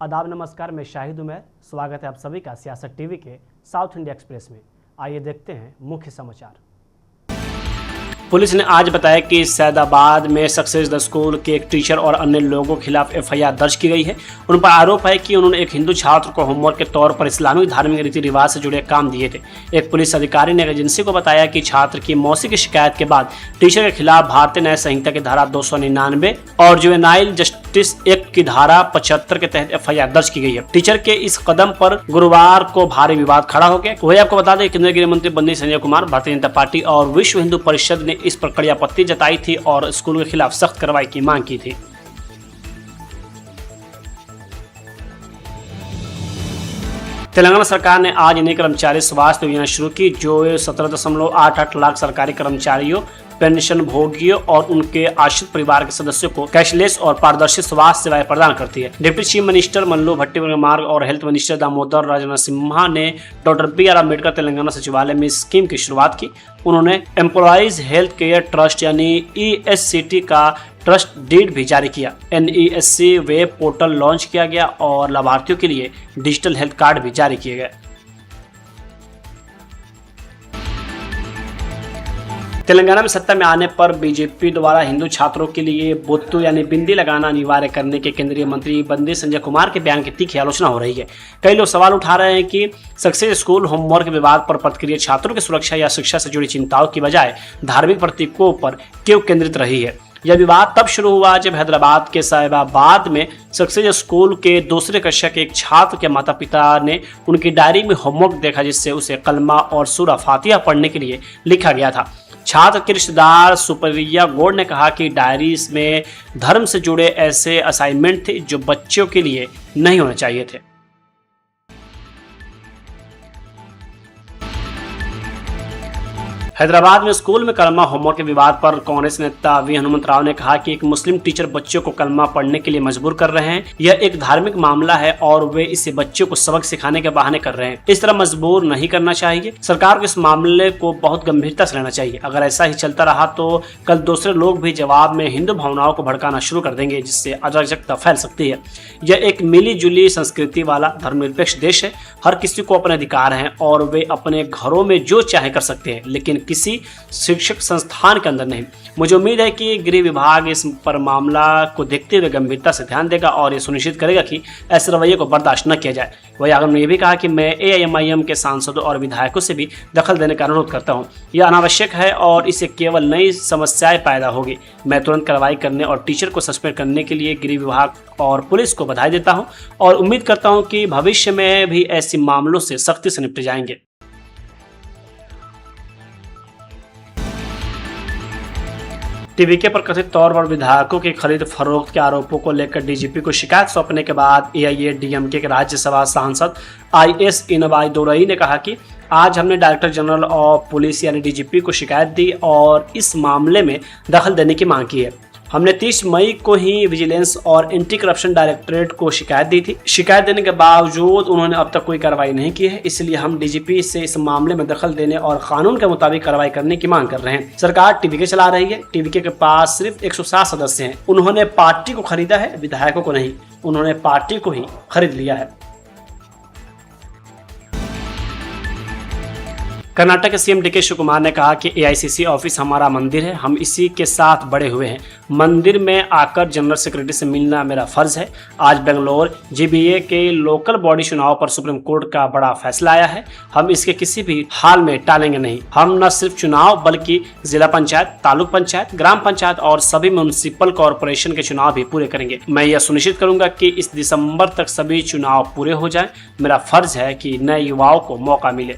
आदाब नमस्कार, मैं शाहिद उमैर। स्वागत है आप सभी का सियासत टीवी के साउथ इंडिया एक्सप्रेस में। आइए देखते हैं मुख्य समाचार। पुलिस ने आज बताया कि सैदाबाद में सक्सेस द स्कूल के एक टीचर और अन्य लोगों के खिलाफ एफआईआर दर्ज की गई है। उन पर आरोप है कि उन्होंने एक हिंदू छात्र को होमवर्क के तौर पर इस्लामिक धार्मिक रीति रिवाज से जुड़े काम दिए थे। एक पुलिस अधिकारी ने एजेंसी को बताया कि छात्र की मौसी की शिकायत के बाद टीचर के खिलाफ भारतीय न्याय संहिता की धारा 299 और जुवेनाइल जस्टिस एक्ट की धारा 75 के तहत एफआईआर दर्ज की गई है। टीचर के इस कदम पर गुरुवार को भारी विवाद खड़ा हो गया। वही आपको बता दें, केंद्रीय गृह मंत्री बंदी संजय कुमार, भारतीय जनता पार्टी और विश्व हिंदू परिषद ने इस पर कड़ी आपत्ति जताई थी और स्कूल के खिलाफ सख्त कार्रवाई की मांग की थी। तेलंगाना सरकार ने आज नई कर्मचारी स्वास्थ्य योजना शुरू की, जो 17.88 लाख सरकारी कर्मचारियों, पेंशन भोगियों और उनके आश्रित परिवार के सदस्यों को कैशलेस और पारदर्शी स्वास्थ्य सेवाएं प्रदान करती है। डिप्टी चीफ मिनिस्टर मल्लू भट्टी मार्ग और हेल्थ मिनिस्टर दामोदर राजनरसिम्हा ने डॉक्टर BR अम्बेडकर तेलंगाना सचिवालय में इस स्कीम की शुरुआत की। उन्होंने एम्प्लॉइज हेल्थ केयर ट्रस्ट यानी ESCT का ट्रस्ट डीड भी जारी किया। NESC वेब पोर्टल लॉन्च किया गया और लाभार्थियों के लिए डिजिटल हेल्थ कार्ड भी जारी किए गए। तेलंगाना में सत्ता में आने पर बीजेपी द्वारा हिंदू छात्रों के लिए बोत्तू यानी बिंदी लगाना अनिवार्य करने के केंद्रीय मंत्री बंदी संजय कुमार के बयान की तीखी आलोचना हो रही है। कई लोग सवाल उठा रहे हैं कि सक्सेस स्कूल होमवर्क विवाद पर प्रतिक्रिया छात्रों की सुरक्षा या शिक्षा से जुड़ी चिंताओं की बजाय धार्मिक प्रतीकों पर क्यों केंद्रित रही है। यह विवाद तब शुरू हुआ जब हैदराबाद के साहिबाबाद में सक्सेस स्कूल के दूसरे कक्षा के एक छात्र के माता पिता ने उनकी डायरी में होमवर्क देखा, जिससे उसे कलमा और सूरा फातिहा पढ़ने के लिए लिखा गया था। छात्र के रिश्तेदार सुप्रिया गौड़ ने कहा कि डायरी में धर्म से जुड़े ऐसे असाइनमेंट थे जो बच्चों के लिए नहीं होने चाहिए थे। हैदराबाद में स्कूल में कलमा होमवर्क के विवाद पर कांग्रेस नेता V हनुमंतराव ने कहा कि एक मुस्लिम टीचर बच्चों को कलमा पढ़ने के लिए मजबूर कर रहे हैं। यह एक धार्मिक मामला है और वे इसे बच्चों को सबक सिखाने के बहाने कर रहे हैं। इस तरह मजबूर नहीं करना चाहिए। सरकार को इस मामले को बहुत गंभीरता से लेना चाहिए। अगर ऐसा ही चलता रहा तो कल दूसरे लोग भी जवाब में हिंदू भावनाओं को भड़काना शुरू कर देंगे, जिससे अराजकता फैल सकती है। यह एक मिली जुली संस्कृति वाला धर्मनिरपेक्ष देश है। हर किसी को अपने अधिकार हैं और वे अपने घरों में जो चाहे कर सकते हैं, लेकिन किसी शिक्षक संस्थान के अंदर नहीं। मुझे उम्मीद है कि गृह विभाग इस पर मामला को देखते हुए गंभीरता से ध्यान देगा और ये सुनिश्चित करेगा कि ऐसे रवैये को बर्दाश्त न किया जाए। वही आगे उन्होंने ये भी कहा कि मैं AIMIM के सांसदों और विधायकों से भी दखल देने का अनुरोध करता हूँ। यह अनावश्यक है और इससे केवल नई समस्याएं पैदा होगी। मैं तुरंत कार्रवाई करने और टीचर को सस्पेंड करने के लिए गृह विभाग और पुलिस को बधाई देता हूँ और उम्मीद करता हूँ कि भविष्य में भी ऐसे मामलों से सख्ती से निपटे जाएंगे। TVK पर कथित तौर पर विधायकों की खरीद फरोख्त के आरोपों को लेकर DGP को शिकायत सौंपने के बाद AIADMK के राज्यसभा सांसद IS इनबाई दोरई ने कहा कि आज हमने डायरेक्टर जनरल ऑफ पुलिस यानी DGP को शिकायत दी और इस मामले में दखल देने की मांग की है। हमने 30 मई को ही विजिलेंस और एंटी करप्शन डायरेक्टरेट को शिकायत दी थी। शिकायत देने के बावजूद उन्होंने अब तक कोई कार्रवाई नहीं की है, इसलिए हम DGP से इस मामले में दखल देने और कानून के मुताबिक कार्रवाई करने की मांग कर रहे हैं। सरकार TVK चला रही है। TVK के पास सिर्फ 107 सदस्य हैं। उन्होंने पार्टी को खरीदा है, विधायकों को नहीं। उन्होंने पार्टी को ही खरीद लिया है। कर्नाटक के CM DK शिवकुमार ने कहा कि AICC ऑफिस हमारा मंदिर है, हम इसी के साथ बड़े हुए हैं। मंदिर में आकर जनरल सेक्रेटरी से मिलना मेरा फर्ज है। आज बेंगलोर GBA के लोकल बॉडी चुनाव पर सुप्रीम कोर्ट का बड़ा फैसला आया है। हम इसके किसी भी हाल में टालेंगे नहीं। हम न सिर्फ चुनाव बल्कि जिला पंचायत, तालुक पंचायत, ग्राम पंचायत और सभी म्युनिसिपल कॉरपोरेशन के चुनाव भी पूरे करेंगे। मैं यह सुनिश्चित करूंगा कि इस दिसंबर तक सभी चुनाव पूरे हो जाएं। मेरा फर्ज है कि नए युवाओं को मौका मिले।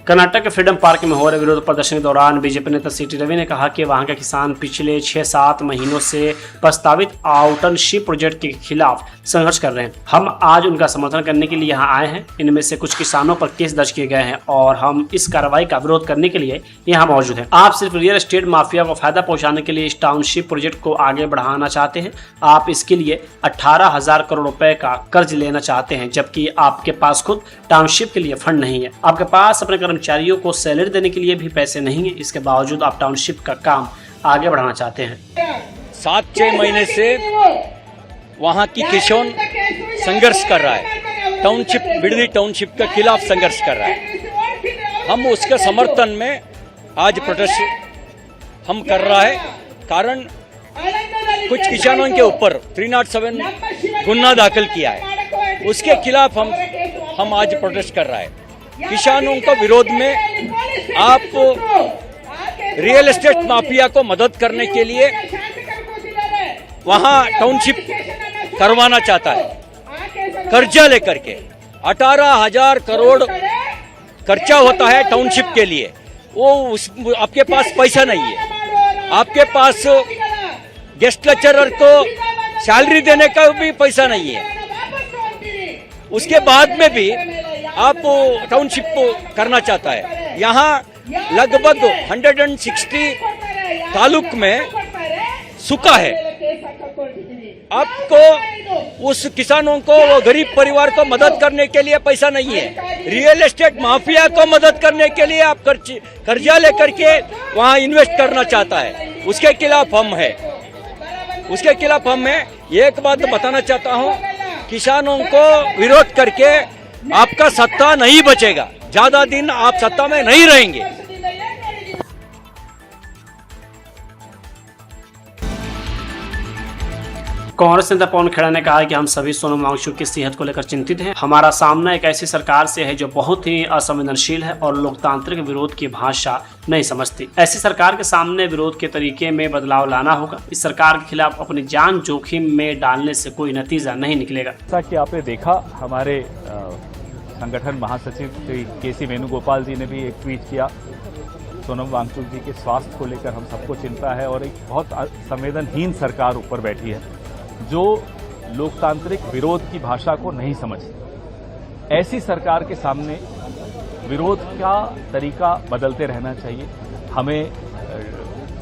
कर्नाटक के फ्रीडम पार्क में हो रहे विरोध प्रदर्शन के दौरान बीजेपी नेता CT रवि ने कहा कि वहां के किसान पिछले 6-7 महीनों से प्रस्तावित आउटनशिप प्रोजेक्ट के खिलाफ संघर्ष कर रहे हैं। हम आज उनका समर्थन करने के लिए यहां आए हैं। इनमें से कुछ किसानों पर केस दर्ज किए गए हैं और हम इस कार्रवाई का विरोध करने के लिए यहां मौजूद हैं। आप सिर्फ रियल एस्टेट माफिया को फायदा पहुंचाने के लिए इस टाउनशिप प्रोजेक्ट को आगे बढ़ाना चाहते हैं। आप इसके लिए 18,000 करोड़ रुपए का कर्ज लेना चाहते हैं, जबकि आपके पास खुद टाउनशिप के लिए फंड नहीं है। आपके पास अपने कर्मचारियों को सैलरी देने के लिए भी पैसे नहीं है। इसके बावजूद आप टाउनशिप का काम आगे बढ़ाना चाहते हैं। 7-6 महीने से वहाँ की किसान संघर्ष कर रहा है, टाउनशिप बिड़दी टाउनशिप के खिलाफ संघर्ष कर रहा है। हम उसके समर्थन में आज प्रोटेस्ट हम कर रहा है। कारण कुछ किसानों के ऊपर 307 गुन्हा दाखिल किया है, उसके खिलाफ हम आज प्रोटेस्ट कर रहा है। किसानों को विरोध में आप रियल एस्टेट माफिया को मदद करने के लिए वहाँ टाउनशिप करवाना चाहता है, कर्जा लेकर के 18,000 करोड़ खर्चा होता है टाउनशिप के लिए। वो आपके पास पैसा नहीं है, आपके पास गेस्ट लेक्चरर को सैलरी देने का भी पैसा नहीं है, उसके बाद में भी आप टाउनशिप करना चाहता है। यहाँ लगभग 160 तालुक में सूखा है। आपको उस किसानों को, वो गरीब परिवार को मदद करने के लिए पैसा नहीं है। रियल एस्टेट माफिया को मदद करने के लिए आप कर्जा लेकर के वहाँ इन्वेस्ट करना चाहता है, उसके खिलाफ हम है। उसके खिलाफ हम है। एक बात बताना चाहता हूँ, किसानों को विरोध करके आपका सत्ता नहीं बचेगा, ज्यादा दिन आप सत्ता में नहीं रहेंगे। कांग्रेस नेता पवन खेड़ा ने कहा कि हम सभी सोनम वांगचुक की सेहत को लेकर चिंतित हैं। हमारा सामना एक ऐसी सरकार से है जो बहुत ही असंवेदनशील है और लोकतांत्रिक विरोध की भाषा नहीं समझती। ऐसी सरकार के सामने विरोध के तरीके में बदलाव लाना होगा। इस सरकार के खिलाफ अपनी जान जोखिम में डालने से कोई नतीजा नहीं निकलेगा। जैसा कि आपने देखा, हमारे संगठन महासचिव श्री केसी वेणुगोपाल जी ने भी एक ट्वीट किया। सोनम वांगचुक जी के स्वास्थ्य को लेकर हम सबको चिंता है और एक बहुत संवेदनहीन सरकार ऊपर बैठी है जो लोकतांत्रिक विरोध की भाषा को नहीं समझती। ऐसी सरकार के सामने विरोध का तरीका बदलते रहना चाहिए। हमें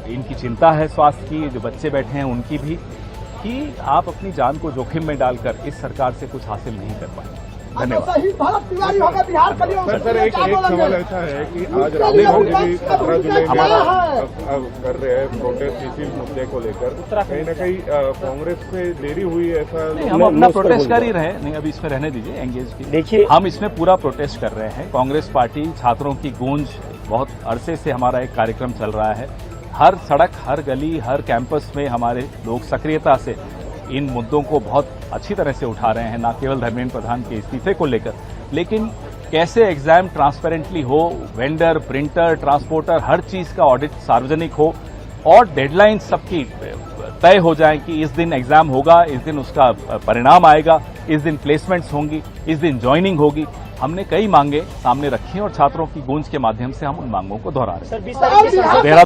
इनकी चिंता है स्वास्थ्य की, जो बच्चे बैठे हैं उनकी भी, कि आप अपनी जान को जोखिम में डालकर इस सरकार से कुछ हासिल नहीं कर पाए। धन्यवाद। सर, एक सवाल ऐसा है कि आज राहुल गांधी भी 15 जुलाई में कर रहे हैं प्रोटेस्ट इसी मुद्दे को लेकर, कहीं न कहीं कांग्रेस से देरी हुई, ऐसा नहीं, हम अपना प्रोटेस्ट कर ही रहे। नहीं, अभी इसमें रहने दीजिए, एंगेज की देखिए, हम इसमें पूरा प्रोटेस्ट कर रहे हैं। कांग्रेस पार्टी छात्रों की गूंज, बहुत अरसे से हमारा एक कार्यक्रम चल रहा है। हर सड़क, हर गली, हर कैंपस में हमारे लोग सक्रियता से इन मुद्दों को बहुत अच्छी तरह से उठा रहे हैं, न केवल धर्मेंद्र प्रधान के इस्तीफे को लेकर, लेकिन कैसे एग्जाम ट्रांसपेरेंटली हो, वेंडर, प्रिंटर, ट्रांसपोर्टर, हर चीज का ऑडिट सार्वजनिक हो और डेडलाइन सबकी तय हो जाए कि इस दिन एग्जाम होगा, इस दिन उसका परिणाम आएगा, इस दिन प्लेसमेंट्स होंगी, इस दिन ज्वाइनिंग होगी। हमने कई मांगे सामने रखी और छात्रों की गूंज के माध्यम से हम उन मांगों को दोहरा रहे हैं।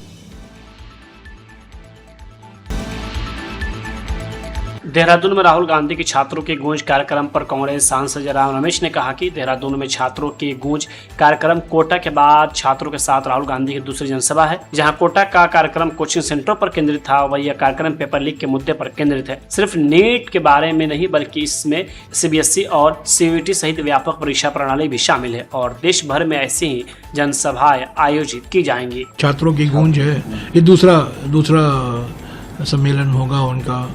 देहरादून में राहुल गांधी की छात्रों की गूंज कार्यक्रम पर कांग्रेस सांसद जयराम रमेश ने कहा कि देहरादून में छात्रों की गूंज कार्यक्रम कोटा के बाद छात्रों के साथ राहुल गांधी की दूसरी जनसभा है। जहां कोटा का कार्यक्रम कोचिंग सेंटरों पर केंद्रित था, वही यह कार्यक्रम पेपर लीक के मुद्दे पर केंद्रित है। सिर्फ नीट के बारे में नहीं, बल्कि इसमें CBSE और CUET सहित व्यापक परीक्षा प्रणाली भी शामिल है और देश भर में ऐसी ही जनसभाएं आयोजित की जाएंगी। छात्रों की गूंज है, ये दूसरा सम्मेलन होगा उनका,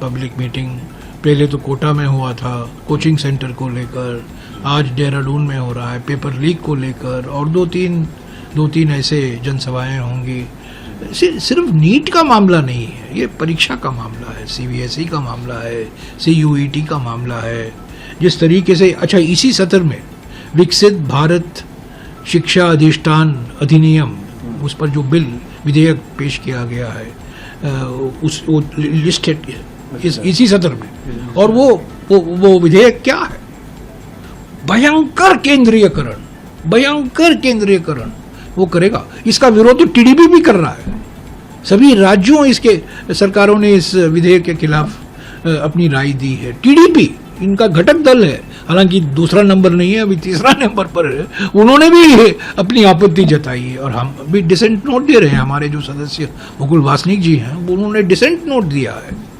पब्लिक मीटिंग। पहले तो कोटा में हुआ था कोचिंग सेंटर को लेकर, आज देहरादून में हो रहा है पेपर लीक को लेकर, और दो तीन ऐसे जनसभाएं होंगी। सिर्फ नीट का मामला नहीं है, ये परीक्षा का मामला है, CBSE का मामला है, CUET का मामला है। जिस तरीके से, अच्छा, इसी सत्र में विकसित भारत शिक्षा अधिष्ठान अधिनियम, उस पर जो विधेयक पेश किया गया है, वो लिस्टेड इसी सत्र में, और वो विधेयक क्या है? भयंकर केंद्रीयकरण वो करेगा। इसका विरोध तो TDP भी कर रहा है। सभी राज्यों, इसके सरकारों ने इस विधेयक के खिलाफ अपनी राय दी है। TDP इनका घटक दल है, हालांकि दूसरा नंबर नहीं है, अभी तीसरा नंबर पर है। उन्होंने भी अपनी आपत्ति जताई है और हम भी डिसेंट नोट दे रहे हैं। हमारे जो सदस्य मुकुल वासनिक जी हैं, उन्होंने डिसेंट नोट दिया है।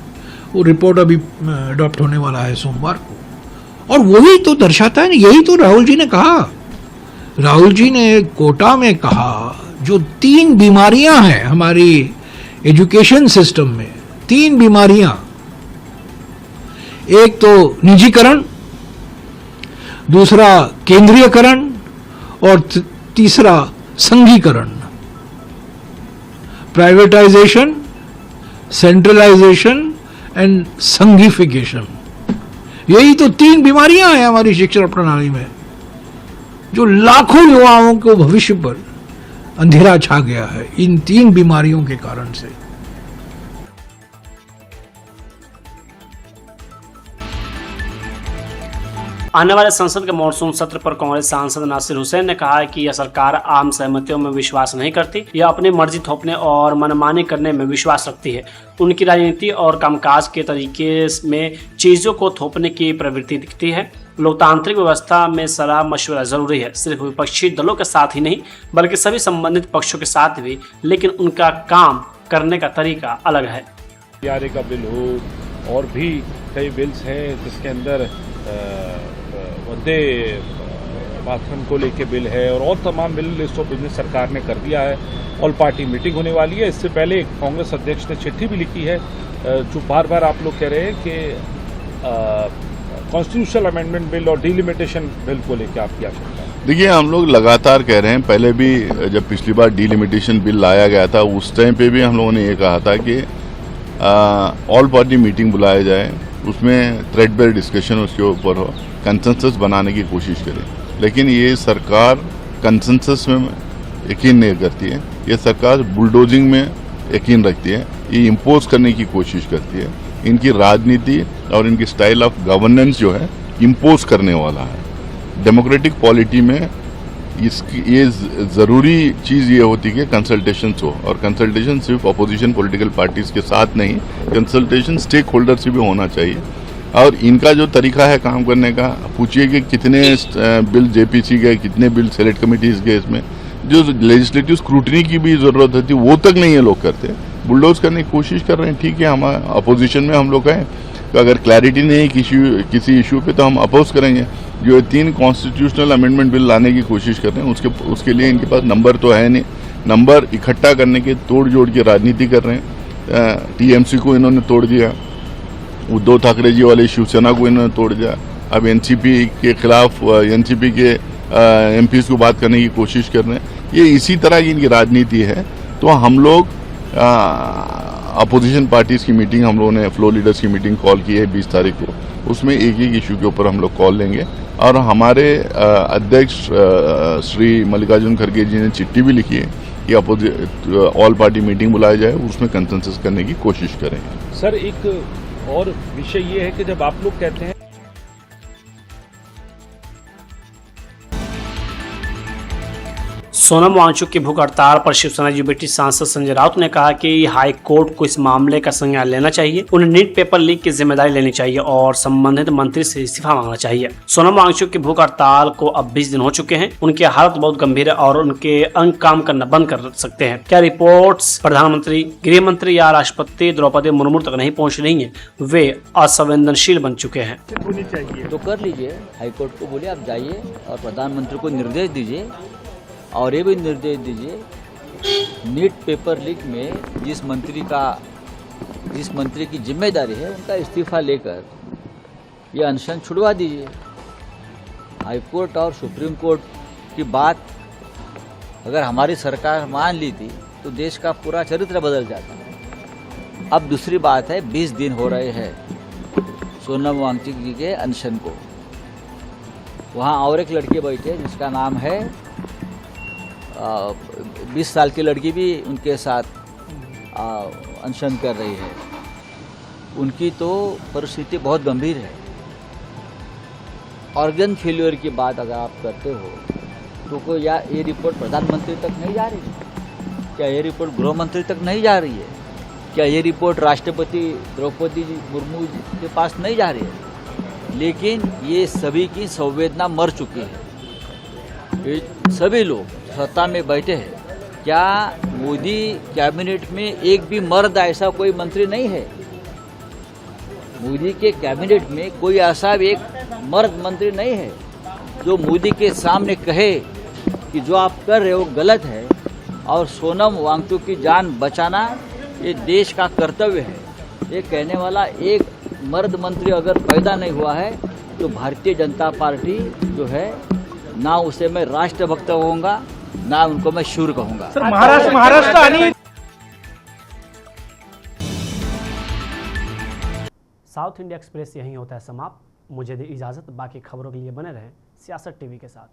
वो रिपोर्ट अभी अडॉप्ट होने वाला है सोमवार को, और वही तो दर्शाता है ना, यही तो राहुल जी ने कहा। राहुल जी ने कोटा में कहा, जो 3 बीमारियां हैं हमारी एजुकेशन सिस्टम में, तीन बीमारियां, एक तो निजीकरण, दूसरा केंद्रीयकरण और तीसरा संघीकरण, प्राइवेटाइजेशन, सेंट्रलाइजेशन एंड संघीफिकेशन। यही तो तीन बीमारियां हैं हमारी शिक्षा प्रणाली में, जो लाखों युवाओं को भविष्य पर अंधेरा छा गया है इन तीन बीमारियों के कारण से। आने वाले संसद के मॉनसून सत्र पर कांग्रेस सांसद नासिर हुसैन ने कहा है कि यह सरकार आम सहमतियों में विश्वास नहीं करती, यह अपनी मर्जी थोपने और मनमानी करने में विश्वास रखती है। उनकी राजनीति और कामकाज के तरीके में चीजों को थोपने की प्रवृत्ति दिखती है। लोकतांत्रिक व्यवस्था में सलाह मशवरा जरूरी है, सिर्फ विपक्षी दलों के साथ ही नहीं बल्कि सभी संबंधित पक्षों के साथ भी, लेकिन उनका काम करने का तरीका अलग है। यारे का बिल हो और भी कई बिल्स हैं जिसके अंदर वंदे मातरम को लेके बिल है और तमाम बिल लिस्ट ऑफ बिजनेस सरकार ने कर दिया है। ऑल पार्टी मीटिंग होने वाली है। इससे पहले कांग्रेस अध्यक्ष ने चिट्ठी भी लिखी है जो बार बार आप लोग कह रहे हैं कि कॉन्स्टिट्यूशनल अमेंडमेंट बिल और डिलिमिटेशन बिल को लेकर आपकी आवश्यकता है। देखिए, हम लोग लगातार कह रहे हैं, पहले भी जब पिछली बार डिलिमिटेशन बिल लाया गया था उस टाइम पे भी हम लोगों ने ये कहा था कि ऑल पार्टी मीटिंग बुलाया जाए, उसमें थ्रेडबेयर डिस्कशन उसके ऊपर हो, कंसेंसस बनाने की कोशिश करें। लेकिन ये सरकार कंसेंसस में यकीन नहीं करती है, ये सरकार बुलडोजिंग में यकीन रखती है, ये इम्पोज करने की कोशिश करती है। इनकी राजनीति और इनकी स्टाइल ऑफ गवर्नेंस जो है इम्पोज करने वाला है। डेमोक्रेटिक पॉलिटी में ये ज़रूरी चीज़ ये होती है कि कंसल्टेशंस हो, और कंसल्टेशन सिर्फ अपोजिशन पॉलिटिकल पार्टीज़ के साथ नहीं, कंसल्टेशन स्टेक होल्डर से भी होना चाहिए। और इनका जो तरीका है काम करने का, पूछिए कि कितने बिल जेपीसी गए, कितने बिल सेलेक्ट कमेटीज़ गए, इसमें जो लेजिस्लेटिव स्क्रूटनी की भी ज़रूरत होती है वो तक नहीं ये लोग करते, बुलडोज करने की कोशिश कर रहे हैं। ठीक है, हम अपोजिशन में हम लोग हैं, तो अगर क्लैरिटी नहीं किसी इशू पे तो हम अपोज करेंगे। जो 3 कॉन्स्टिट्यूशनल अमेंडमेंट बिल लाने की कोशिश कर रहे हैं उसके लिए इनके पास नंबर तो है नहीं, नंबर इकट्ठा करने के तोड़ जोड़ की राजनीति कर रहे हैं। टीएमसी को इन्होंने तोड़ दिया, उद्धव ठाकरे जी वाले शिवसेना को इन्होंने तोड़ दिया, अब एनसीपी के खिलाफ एनसीपी के एमपीज को बात करने की कोशिश कर रहे हैं। ये इसी तरह की इनकी राजनीति है। तो हम लोग अपोजिशन पार्टीज की मीटिंग हम लोगों ने फ्लोर लीडर्स की मीटिंग कॉल की है 20 तारीख को, उसमें एक एक इशू के ऊपर हम लोग कॉल लेंगे। और हमारे अध्यक्ष श्री मल्लिकार्जुन खड़गे जी ने चिट्ठी भी लिखी है कि ऑल पार्टी मीटिंग बुलाया जाए, उसमें कंसेंसस करने की कोशिश करेंगे। सर, एक और विषय ये है कि जब आप लोग कहते हैं सोनम वांगचुक की भूख हड़ताल पर शिवसेना यूबीटी सांसद संजय राउत ने कहा कि हाई कोर्ट को इस मामले का संज्ञान लेना चाहिए, उन्हें नीट पेपर लीक की जिम्मेदारी लेनी चाहिए और संबंधित मंत्री से इस्तीफा मांगना चाहिए। सोनम वांगचुक की भूख हड़ताल को अब 20 दिन हो चुके हैं। उनकी हालत बहुत गंभीर है और उनके अंग काम करना बंद कर सकते हैं। क्या रिपोर्ट्स प्रधानमंत्री, गृह मंत्री या राष्ट्रपति द्रौपदी मुर्मू तक नहीं पहुँच रही है? वे असंवेदनशील बन चुके हैं। तो कर लीजिए, हाईकोर्ट को बोलिए आप जाइए और प्रधानमंत्री को निर्देश दीजिए और ये भी निर्देश दीजिए नीट पेपर लीक में जिस मंत्री की जिम्मेदारी है उनका इस्तीफा लेकर ये अनशन छुड़वा दीजिए। हाईकोर्ट और सुप्रीम कोर्ट की बात अगर हमारी सरकार मान ली थी तो देश का पूरा चरित्र बदल जाता। अब दूसरी बात है, 20 दिन हो रहे हैं सोनम वांगचुक जी के अनशन को। वहाँ और एक लड़की बैठे जिसका नाम है 20 साल की लड़की भी उनके साथ अनशन कर रही है। उनकी तो परिस्थिति बहुत गंभीर है। ऑर्गन फेल्योर की बात अगर आप करते हो तो ये रिपोर्ट प्रधानमंत्री तक नहीं जा रही है? क्या ये रिपोर्ट गृह मंत्री तक नहीं जा रही है? क्या ये रिपोर्ट राष्ट्रपति द्रौपदी मुर्मू के पास नहीं जा रही है? लेकिन ये सभी की संवेदना मर चुकी है। ये सभी लोग सत्ता में बैठे हैं। क्या मोदी कैबिनेट में एक भी मर्द ऐसा कोई मंत्री नहीं है? मोदी के कैबिनेट में कोई ऐसा एक मर्द मंत्री नहीं है जो मोदी के सामने कहे कि जो आप कर रहे हो गलत है और सोनम वांगचुक की जान बचाना ये देश का कर्तव्य है। ये कहने वाला एक मर्द मंत्री अगर पैदा नहीं हुआ है तो भारतीय जनता पार्टी जो है ना उसे मैं राष्ट्रभक्त कहूँगा ना उनको मैं शूर कहूँगा। महाराष्ट्र आणि साउथ इंडिया एक्सप्रेस यहीं होता है समाप्त। मुझे दी इजाज़त, बाकी खबरों के लिए बने रहें सियासत टीवी के साथ।